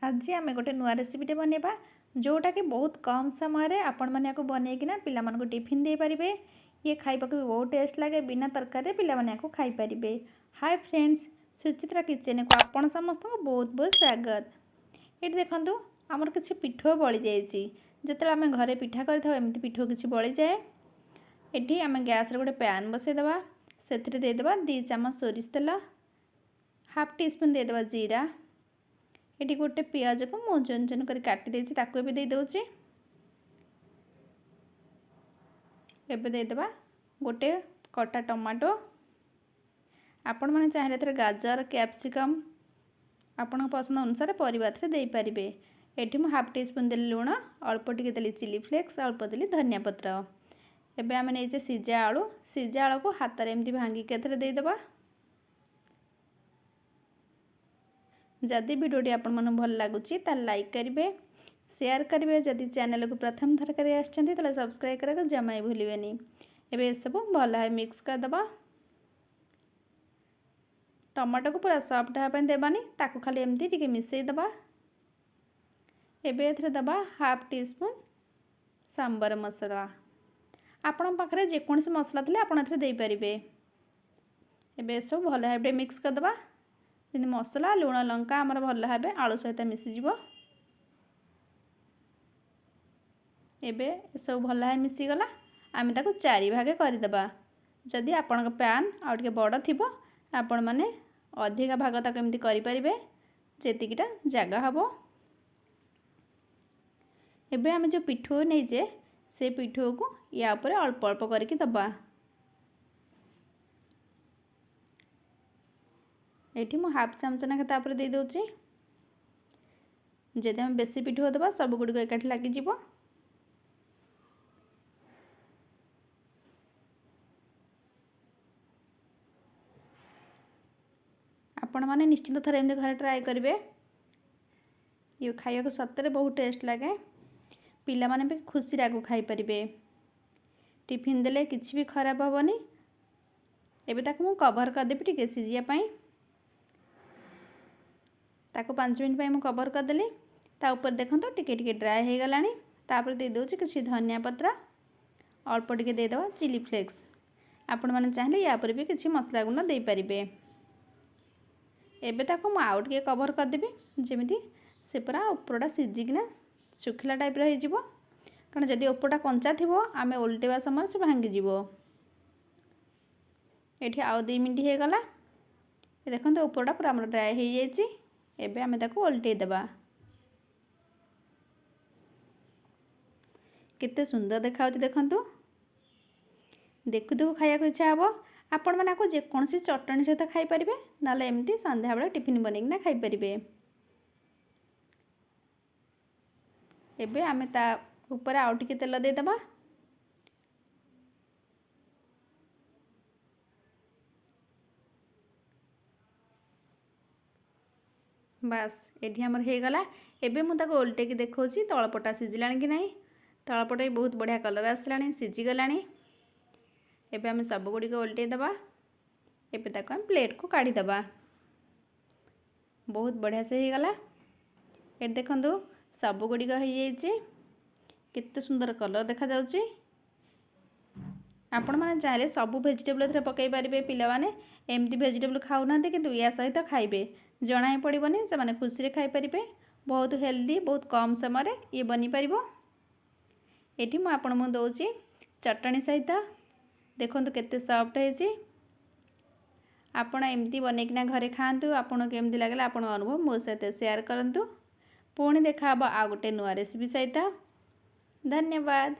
आज आम गोटे नुआ रेसिपीटे बनवा जोटा कि बहुत कम समय आपण मैंने बनईकिना पिला टिफिन दे पारे। ये खाइबा भी बहुत टेस्ट लगे बिना तरकारी पिला खाई पारे। हाय फ्रेंड्स, सुचित्रा किचन को आपण समस्त बहुत बहुत स्वागत। ये देखो आमर किसी पिठो बड़ी जाते आम घरे पिठा करमती पिठो किसी बड़ी जाए। ये आम गैस गोटे पैन बसईदे से देदेबा 2 चामच सोरिष तेल, हाफ टी स्पून देदेबा जीरा। ये गोटे पियाज को मु चुन चुन कर काटी भी दे दौची। एबे देदेबा गोटे कटा टमाटो। आपण मैंने चाहिए गाजर कैप्सिकम आपण पसंद अनुसार परिवा दे पारे। ये मुझे हाफ टी स्पून देली लुण, अल्प टिके देली चिली फ्लेक्स, अल्प देली धनिया पत्र। एबे आम नहीं सीजा आलू को हाथ में एमती भांगिक देदेबा। जदि वीडियो आपण मन भल लगुच लाइक करेंगे, शेयर करेंगे। जदि चैनल को प्रथम थर कर सब्सक्राइब करके जमा ही भूलें। एबे सब भल है मिक्स करदे। टमाटो को पूरा सॉफ्ट हाँपे देवानी, ताकू खाली एमती टिके मिसईदे। एबे एथरे दबा हाफ टी स्पून सांबर मसला। आपण पाखरे जेकोसी मसला थे आप दे पारे। एबे सब भल भाव मिक्स करदे। जमी मसला लुण लंका आमर भल भाव आलू सहित मिसीज। एबे सब भल भाव मिसीगला। आम ताको 4 भाग करदे। जदि आपण पैन आउटे बड़ थी आपण मैंने अधिका भाग तक एमती करें जेतिकीटा जगह हम। एबे आम जो पिठो नहींजे से पिठो को या ऊपर अल्प अल्प करके दबा। ये मुझे हाफ चामच ना दे दूची। जदि आम बेसी पिठो दबा सब गुड़िक एकाठी लगिज। आपण मैंने निश्चिंत थर एमती घर ट्राए करेंगे। ये खाया को सतरे बहुत टेस्ट लगे। पिला माने भी खुशी आगो खाई पारे। टिफिन देले किसी भी खराब हेनी। एबे ताको मु कवर करदेवी टिके सीझापी। ताको 5 मिनट मु कवर करदेली। ता ऊपर देखो टिके टिके ड्राए हो गलानी। तापर दे दूची किसी धनिया पत्र, अल्प टिके देदेबा चिली फ्लेक्स। आपण मैंने चाहिए या पर भी किसी मसला गुंड दे पारे। एबे ताको मु आउ टिके कवर करदेवी जेमिति से पूरा उपरटा सीझिकिना शुखला टाइप हो। कारण जदि उपरटा कंचा थी आम ओल्टेवा समय से भांगीज। ये आउ 2 मिनट हो गला। देखो उपरटा पूरा आम ड्राए हो जाए। एबे आम ताको ओल्टे देबा। केते सुंदर देखा देखु देखु खाया इच्छा हे। आपण मैंने आपको जेकोसी चटणी सहित खाई पारे ना एमती संध्या बेले टिफिन बनईकिना खाई पारे। एबे आमे ता ऊपर आउ टिके तेल देदेबा। बास ये आमर हो गला। एबे मु ताको ओल्टेकी देखौची तलपटा सीझिलानी कि नहीं। तलपटा भी बहुत बढ़िया कलर आसलानी, सीझीगलानी। एबे आमे सब गुड़िक ओल्टे देबा। एबे ताको आम प्लेट को काढ़ी देबा। बहुत बढ़िया से हो गला। ये देखंतु सब गुड़िक हो जाइए। केते सुंदर कलर देखा जाउची। आपण मैंने चाहिए सब भेजिटेबल एथरे पकई पारे। पिला माने एमती भेजिटेबल खाऊना किंतु या सहित खाइबे जना ही पड़ोनी से माने खुशी रे खाई पारे। बहुत हेल्दी, बहुत कम समय ये बनी पारिबो। एठी मु आपण मु दउची चटणी सहित। देखंतु केते सॉफ्ट है। आपण एमती बनईकिना घरे खातु। आपन केमती लागला आपण अनुभव मो सहित शेयर करंतु। पुणी देखा आ गोटे नुआ रेसिपी सहित। धन्यवाद।